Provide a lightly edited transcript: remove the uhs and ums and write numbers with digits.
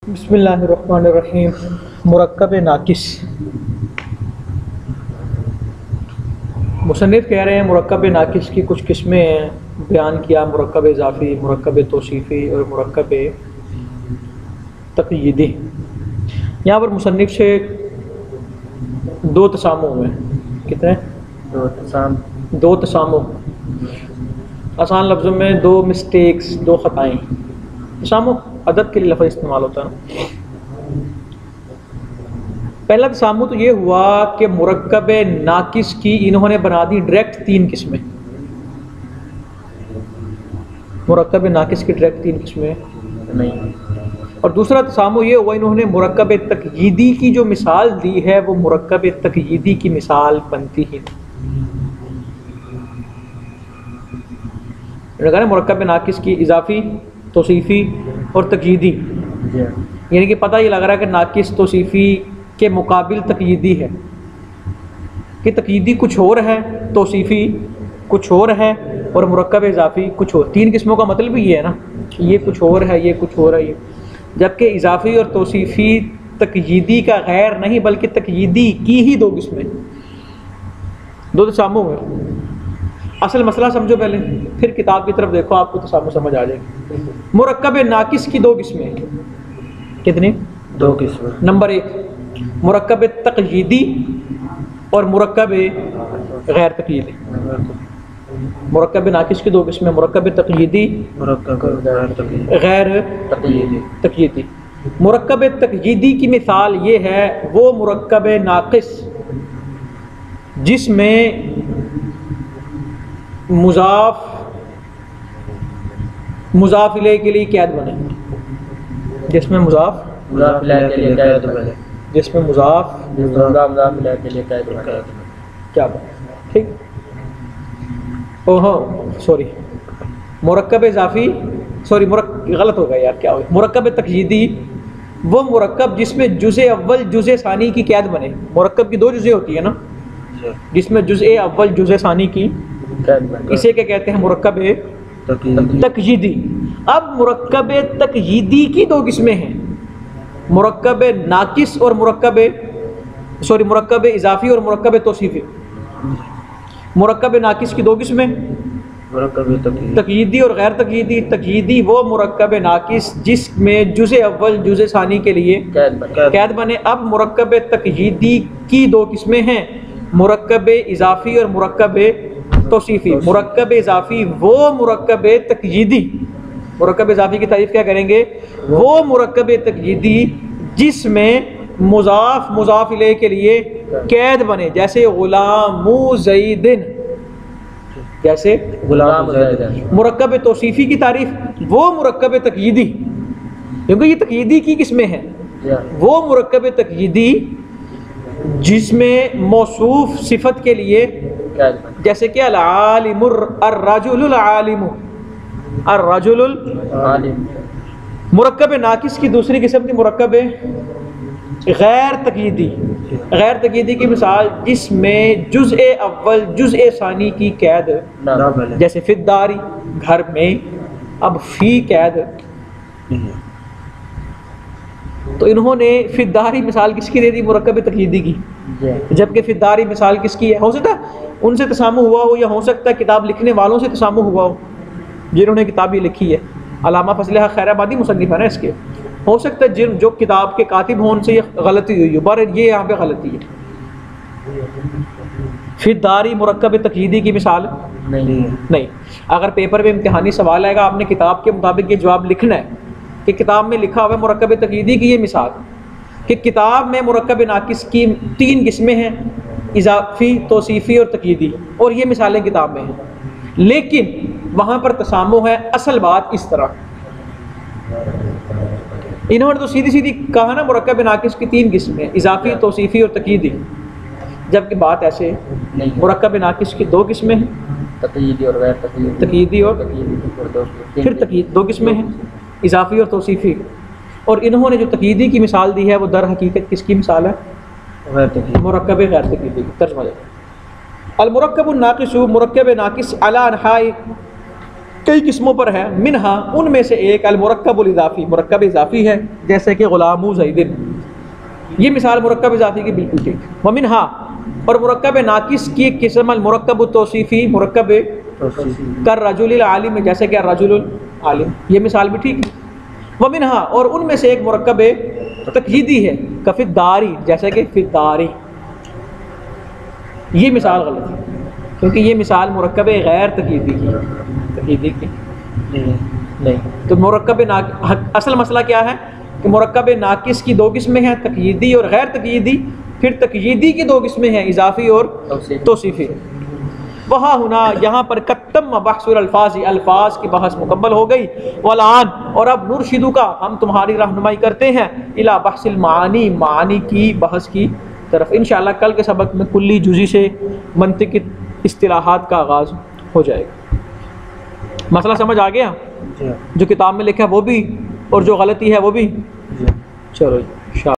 बिस्मिल्लाहिर्रहमानिर्रहीम। मुरक्कब नाकिस। मुसन्निफ़ कह रहे हैं मुरक्कब नाकिस की कुछ किस्में बयान किया। मुरक्कब इज़ाफ़ी, मुरक्कब तौसीफ़ी और मुरक्कब तक़यीदी। यहाँ पर मुसन्निफ़ से दो तसामु हुए हैं। कितने? दो तसामु। आसान लफ्ज़ों में दो मिस्टेक्स, दो ख़ताएँ। तसामु अदब के लिए लफ़्ज़ इस्तेमाल होता है। पहला तसामु तो ये हुआ कि मुरक्कब नाकिस की इन्होंने बना दी डायरेक्ट तीन किस्में। मुरक्कब नाकिस की डायरेक्ट तीन किस्में नहीं। और दूसरा तसामु ये हुआ, इन्होंने मुरक्कब तक़यीदी की जो मिसाल दी है वो मुरक्कब तक़यीदी की मिसाल बनती ही नहीं। मुरक्कब नाकिस की इज़ाफ़ी, तौसीफ़ी और तक़यीदी, यानी कि पता ये लग रहा है कि नाकिस तौसीफ़ी के मुकाबिल तक़यीदी है, कि तक़यीदी कुछ और है, तौसीफ़ी कुछ और है और मुरक्कब इज़ाफ़ी कुछ और। तीन किस्मों का मतलब ही ये है ना, ये कुछ और है, ये कुछ और है ये। जबकि इज़ाफ़ी और तौसीफ़ी तक़यीदी का गैर नहीं बल्कि तक़यीदी की ही दो किस्में, दो तसामु है। असल मसला समझो पहले, फिर किताब की तरफ देखो, आपको तसामु समझ आ जाएगी। मुरक्कब नाकिस की दो किस्में। कितनी? दो किस्में। नंबर एक मुरक्कब तक़यीदी और मुरक्कब गैर तक़यीदी। मुरक्कब नाकिस की दो किस्में, मुरक्कब तक़यीदी, गैर तक़यीदी। मुरक्कब तक़यीदी की मिसाल ये है, वो मुरक्कब नाकिस जिसमें मुज़ाफ़ इलैहि के लिए कैद बने, जिसमें मुज़ाफ़ इलैहि के लिए कैद बने, जिसमें मुज़ाफ़ इलैहि के लिए कैद बने, क्या बने? ठीक। ओहो सॉरी, मुरक्कब इज़ाफ़ी, सॉरी गलत हो गया यार, क्या हो? मुरक्कब तक़यीदी वो मुरक्कब जिसमें जुज़े अव्वल जुज़े सानी की कैद बने। मुरक्कब की दो जुज़े होती है ना, जिसमें जुज़े अव्वल जुज़े सानी की, इसे क्या कहते हैं? मुरक्कब तक़यीदी। अब मुरक्कब तक़यीदी की दो किस्में हैं, मुरक्कब नाकिस और मुरक्कब इज़ाफ़ी और मुरक्कब तौसीफ़ी। मुरक्कब नाकिस की दो किस्में, तक़यीदी और गैर तक़यीदी। तक़यीदी वो मुरक्कब नाकिस जिसमें जुज़े अव्वल जुज़े सानी के लिए कैद बने। अब मुरक्कब तक़यीदी की दो किस्में हैं, मुरक्कब इज़ाफ़ी और मुरक्कब तौसीफ़ी। मुरक्कब इज़ाफ़ी वो मुरक्कब तक़यीदी, मुरक्कब इज़ाफ़ी की तारीफ़ क्या करेंगे? वो मुरक्कब तक़यीदी जिसमें मुज़ाफ़ इलैहि के लिए कैद बने, जैसे गुलामु ज़ैदिन, जैसे गुलाम ज़ैद। मुरक्कब तौसीफ़ी की तारीफ़ वो मुरक्कब तक़यीदी, क्योंकि ये तक़यीदी की किस्में हैं, वो मुरक्कब तक़यीदी जिसमें मौसूफ सिफत के लिए, जैसे कि अर्रजुलुल आलिमु, अर्रजुलुल आलिम। मुरक्कब नाकिस की दूसरी किस्म थी मुरक्कब गैर तक़यीदी। गैर तक़यीदी की मिसाल जिसमें जुज़े अव्वल जुज़े सानी की कैद, जैसे फिद्दारी, घर में। अब फ़ी कैद, तो इन्होंने फिद्दारी मिसाल किसकी दे दी? मुरक्कब तक़यीदी की। जबकि फिद्दारी मिसाल किसकी है? हो सकता है उनसे तसामु हुआ हो, या हो सकता है किताब लिखने वालों से तसामु हुआ हो, जिन्होंने किताब ये लिखी है। अल्लामा फज़ल हक़ खैराबादी मुसन्निफ़ है ना इसके, हो सकता है जो किताब के कातिब हों उनसे ये गलती हुई हो, पर ये यहाँ पे गलती है। फिद्दारी मुरक्कब तक़यीदी की मिसाल नहीं। अगर पेपर में इम्तिहानी सवाल आएगा, आपने किताब के मुताबिक ये जवाब लिखना है कि किताब में लिखा हुआ है मुरक्कब तक़यीदी की ये मिसाल, कि किताब में मुरक्कब नाकिस की तीन किस्में हैं, इज़ाफ़ी, तौसीफ़ी और तक़यीदी, और ये मिसालें किताब में हैं, लेकिन वहाँ पर तसामु है। असल बात इस तरह, इन्होंने तो सीधी सीधी कहा ना मुरक्कब नाकिस की तीन किस्में, इज़ाफ़ी, तौसीफ़ी और तक़यीदी, जबकि बात ऐसे मुरक्कब नाकिस की दो किस्में हैं, तक़यीदी और गैर तक़यीदी। तक़यीदी और फिर तक़यीद दो किस्में हैं, इज़ाफ़ी और तौसीफ़ी। और इन्होंने जो तक़यीदी की मिसाल दी है वो दर हकीकत किसकी मिसाल है? मुरक्कब गैर तक़यीदी। तर्जुमा अल मुरक्कब नाकिस, मुरक्कब नाकिस अला अनहाई कई किस्मों पर है। मिनहा उनमें से एक अल मुरक्कबुल इज़ाफ़ी, मुरक्कब इज़ाफ़ी है, जैसे कि ग़ुलामु ज़ैदिन, ये मिसाल मुरक्कब इज़ाफ़ी की बिल्कुल ठीक। व मिनहा और मुरक्कब नाकिस की एक किस्म अल मुरक्कब तौसीफ़ी, मुरक्कब कर रजुलिल आलिम, जैसे कि रजुलुल आलिम, ये मिसाल भी ठीक है। व मिनहा और उनमें से एक मुरक्कब तक़यीदी है, कफ़िद्दारी, जैसे कि फ़िद्दारी, ये मिसाल गलत है क्योंकि ये मिसाल मुरक्कब गैर तक़यीदी की है, तक़यीदी की नहीं। तो मुरक्कब असल मसला क्या है कि मुरक्कब नाकिस की दो किस्में हैं, तक़यीदी और गैर तक़यीदी। फिर तक़यीदी की दो किस्में हैं, इज़ाफ़ी और तौसीफ़ी। वहाँ हुना यहाँ पर कत्तम बहसुल अल्फाज़, अल्फाज की बहस मुकम्मल हो गई। वलान और अब नुरशिदु का हम तुम्हारी रहनुमाई करते हैं, इला बहसिल मानी, मानी की बहस की तरफ। इंशाअल्लाह कल के सबक में कुल्ली जुज़ी से मंतिक़ इस्तिलाहात का आगाज़ हो जाएगा। मसला समझ आ गया? जो किताब में लिखा है वो भी और जो गलती है वो भी। चलो।